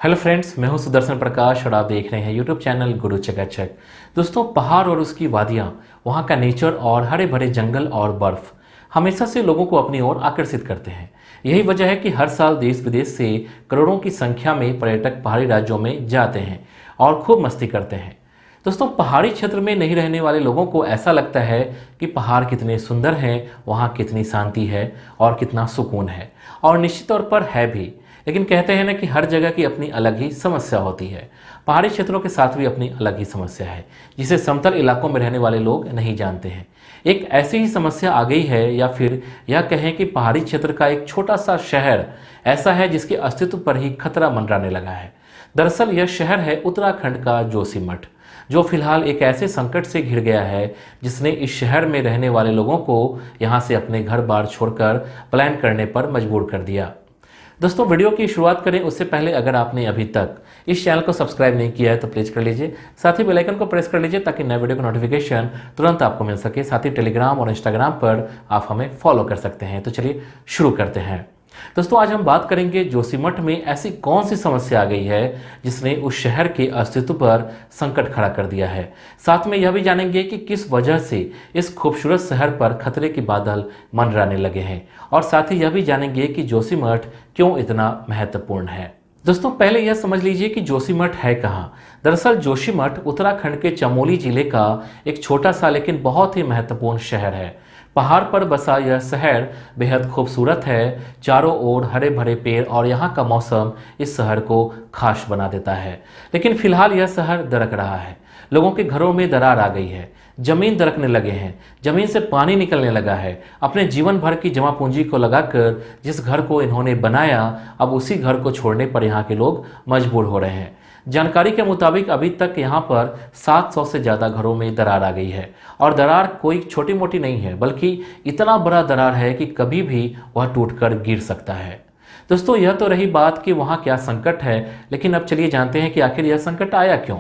Hello friends, मैं हूं सुदर्शन प्रकाश और आप देख रहे हैं यूट्यूब चैनल गुरु चकाचक। दोस्तों, पहाड़ और उसकी वादियां, वहां का नेचर और हरे भरे जंगल और बर्फ हमेशा से लोगों को अपनी ओर आकर्षित करते हैं। यही वजह है कि हर साल देश विदेश से करोड़ों की संख्या में पर्यटक पहाड़ी राज्यों में जाते हैं और खूब मस्ती करते हैं। दोस्तों, पहाड़ी क्षेत्र में नहीं रहने वाले लोगों को ऐसा लगता है कि पहाड़ कितने सुंदर हैं, वहाँ कितनी शांति है और कितना सुकून है। और निश्चित तौर पर है भी। लेकिन कहते हैं ना कि हर जगह की अपनी अलग ही समस्या होती है। पहाड़ी क्षेत्रों के साथ भी अपनी अलग ही समस्या है, जिसे समतल इलाकों में रहने वाले लोग नहीं जानते हैं। एक ऐसी ही समस्या आ गई है, या फिर यह कहें कि पहाड़ी क्षेत्र का एक छोटा सा शहर ऐसा है जिसके अस्तित्व पर ही खतरा मंडराने लगा है। दरअसल यह शहर है उत्तराखंड का जोशीमठ, जो फिलहाल एक ऐसे संकट से घिर गया है जिसने इस शहर में रहने वाले लोगों को यहाँ से अपने घर बार छोड़कर पलायन करने पर मजबूर कर दिया। दोस्तों, वीडियो की शुरुआत करें उससे पहले अगर आपने अभी तक इस चैनल को सब्सक्राइब नहीं किया है तो प्लीज़ कर लीजिए। साथ ही बेल आइकन को प्रेस कर लीजिए ताकि नए वीडियो का नोटिफिकेशन तुरंत आपको मिल सके। साथ ही टेलीग्राम और इंस्टाग्राम पर आप हमें फॉलो कर सकते हैं। तो चलिए शुरू करते हैं। दोस्तों, आज हम बात करेंगे जोशीमठ में ऐसी कौन सी समस्या आ गई है जिसने उस शहर के अस्तित्व पर संकट खड़ा कर दिया है। साथ में यह भी जानेंगे कि किस वजह से इस खूबसूरत शहर पर खतरे के बादल मंडराने लगे हैं। और साथ ही यह भी जानेंगे कि जोशीमठ क्यों इतना महत्वपूर्ण है। दोस्तों, पहले यह समझ लीजिए कि जोशीमठ है कहाँ। दरअसल जोशीमठ उत्तराखंड के चमोली जिले का एक छोटा सा लेकिन बहुत ही महत्वपूर्ण शहर है। पहाड़ पर बसा यह शहर बेहद खूबसूरत है। चारों ओर हरे भरे पेड़ और यहाँ का मौसम इस शहर को खास बना देता है। लेकिन फिलहाल यह शहर दरक रहा है। लोगों के घरों में दरार आ गई है, जमीन दरकने लगे हैं, जमीन से पानी निकलने लगा है। अपने जीवन भर की जमा पूंजी को लगाकर जिस घर को इन्होंने बनाया, अब उसी घर को छोड़ने पर यहाँ के लोग मजबूर हो रहे हैं। जानकारी के मुताबिक अभी तक यहाँ पर 700 से ज़्यादा घरों में दरार आ गई है। और दरार कोई छोटी मोटी नहीं है, बल्कि इतना बड़ा दरार है कि कभी भी वह टूटकर गिर सकता है। दोस्तों, यह तो रही बात कि वहाँ क्या संकट है, लेकिन अब चलिए जानते हैं कि आखिर यह संकट आया क्यों।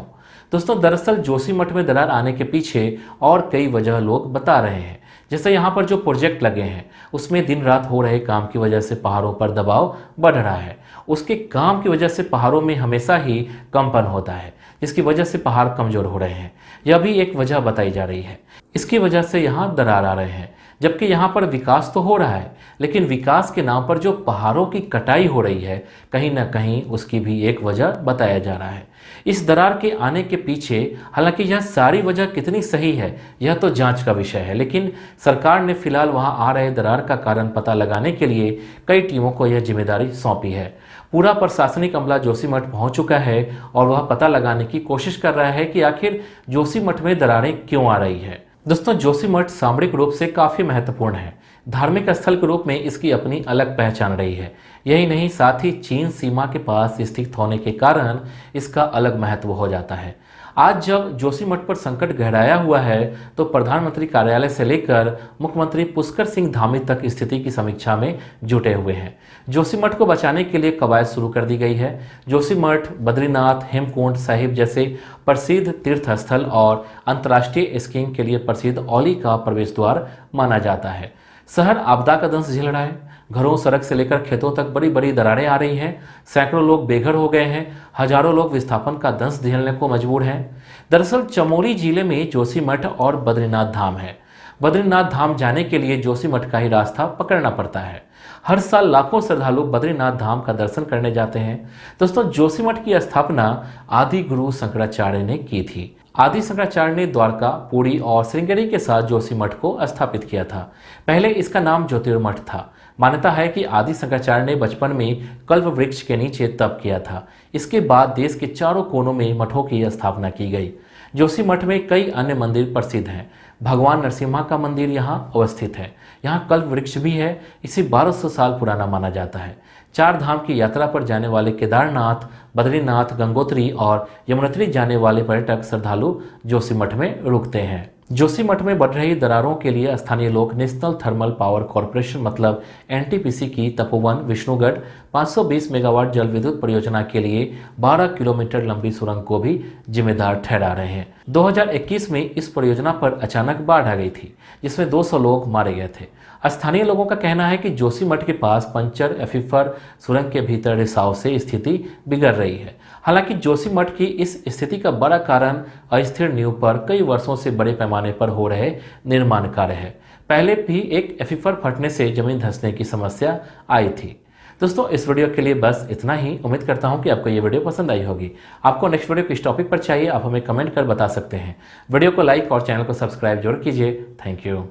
दोस्तों, दरअसल जोशीमठ में दरार आने के पीछे और कई वजह लोग बता रहे हैं। जैसे यहाँ पर जो प्रोजेक्ट लगे हैं उसमें दिन रात हो रहे काम की वजह से पहाड़ों पर दबाव बढ़ रहा है। उसके काम की वजह से पहाड़ों में हमेशा ही कंपन होता है, जिसकी वजह से पहाड़ कमज़ोर हो रहे हैं। यह भी एक वजह बताई जा रही है। इसकी वजह से यहाँ दरार आ रहे हैं। जबकि यहाँ पर विकास तो हो रहा है, लेकिन विकास के नाम पर जो पहाड़ों की कटाई हो रही है, कहीं ना कहीं उसकी भी एक वजह बताया जा रहा है। इस दरार के आने के पीछे हालांकि यह सारी वजह कितनी सही है यह तो जांच का विषय है, लेकिन सरकार ने फिलहाल वहां आ रहे दरार का कारण पता लगाने के लिए कई टीमों को यह जिम्मेदारी सौंपी है। पूरा प्रशासनिक अमला जोशीमठ पहुंच चुका है और वह पता लगाने की कोशिश कर रहा है कि आखिर जोशीमठ में दरारें क्यों आ रही है। दोस्तों, जोशीमठ सामरिक रूप से काफ़ी महत्वपूर्ण है। धार्मिक स्थल के रूप में इसकी अपनी अलग पहचान रही है। यही नहीं, साथ ही चीन सीमा के पास स्थित होने के कारण इसका अलग महत्व हो जाता है। आज जब जोशीमठ पर संकट गहराया हुआ है तो प्रधानमंत्री कार्यालय से लेकर मुख्यमंत्री पुष्कर सिंह धामी तक स्थिति की समीक्षा में जुटे हुए हैं। जोशीमठ को बचाने के लिए कवायद शुरू कर दी गई है। जोशीमठ बद्रीनाथ, हेमकुंड साहिब जैसे प्रसिद्ध तीर्थ स्थल और अंतर्राष्ट्रीय स्कीइंग के लिए प्रसिद्ध औली का प्रवेश द्वार माना जाता है। शहर आपदा का दंश झेल रहा है। घरों, सड़क से लेकर खेतों तक बड़ी बड़ी दरारें आ रही हैं। सैकड़ों लोग बेघर हो गए हैं। हजारों लोग विस्थापन का दंश झेलने को मजबूर हैं। दरअसल चमोली जिले में जोशीमठ और बद्रीनाथ धाम है। बद्रीनाथ धाम जाने के लिए जोशीमठ का ही रास्ता पकड़ना पड़ता है। हर साल लाखों श्रद्धालु बद्रीनाथ धाम का दर्शन करने जाते हैं। दोस्तों, जोशीमठ की स्थापना आदि गुरु शंकराचार्य ने की थी। आदि शंकराचार्य ने द्वारका, पुरी और श्रृंगेरी के साथ जोशीमठ को स्थापित किया था। पहले इसका नाम ज्योतिर्मठ था। मान्यता है कि आदि शंकराचार्य ने बचपन में कल्प वृक्ष के नीचे तप किया था। इसके बाद देश के चारों कोनों में मठों की स्थापना की गई। जोशीमठ में कई अन्य मंदिर प्रसिद्ध हैं। भगवान नरसिम्हा का मंदिर यहाँ अवस्थित है। यहाँ कल्प वृक्ष भी है। इसे 1200 साल पुराना माना जाता है। 4 धाम की यात्रा पर जाने वाले केदारनाथ, बद्रीनाथ, गंगोत्री और यमुनोत्री जाने वाले पर्यटक श्रद्धालु जोशीमठ में रुकते हैं। जोशीमठ में बढ़ रही दरारों के लिए स्थानीय लोग नेशनल थर्मल पावर कॉरपोरेशन मतलब एनटीपीसी की तपोवन विष्णुगढ़ 520 मेगावाट जल विद्युत परियोजना के लिए 12 किलोमीटर लंबी सुरंग को भी जिम्मेदार ठहरा रहे हैं। 2021 में इस परियोजना पर अचानक बाढ़ आ गई थी, जिसमें 200 लोग मारे गए थे। स्थानीय लोगों का कहना है कि जोशीमठ के पास पंचर एक्वीफर सुरंग के भीतर रिसाव से स्थिति बिगड़ रही है। हालांकि जोशीमठ की इस स्थिति का बड़ा कारण अस्थिर नींव पर कई वर्षों से बड़े पैमाने पर हो रहे निर्माण कार्य है। पहले भी एक एक्वीफर फटने से जमीन धंसने की समस्या आई थी। दोस्तों, इस वीडियो के लिए बस इतना ही। उम्मीद करता हूं कि आपको ये वीडियो पसंद आई होगी। आपको नेक्स्ट वीडियो किस टॉपिक पर चाहिए, आप हमें कमेंट कर बता सकते हैं। वीडियो को लाइक और चैनल को सब्सक्राइब जरूर कीजिए। Thank you.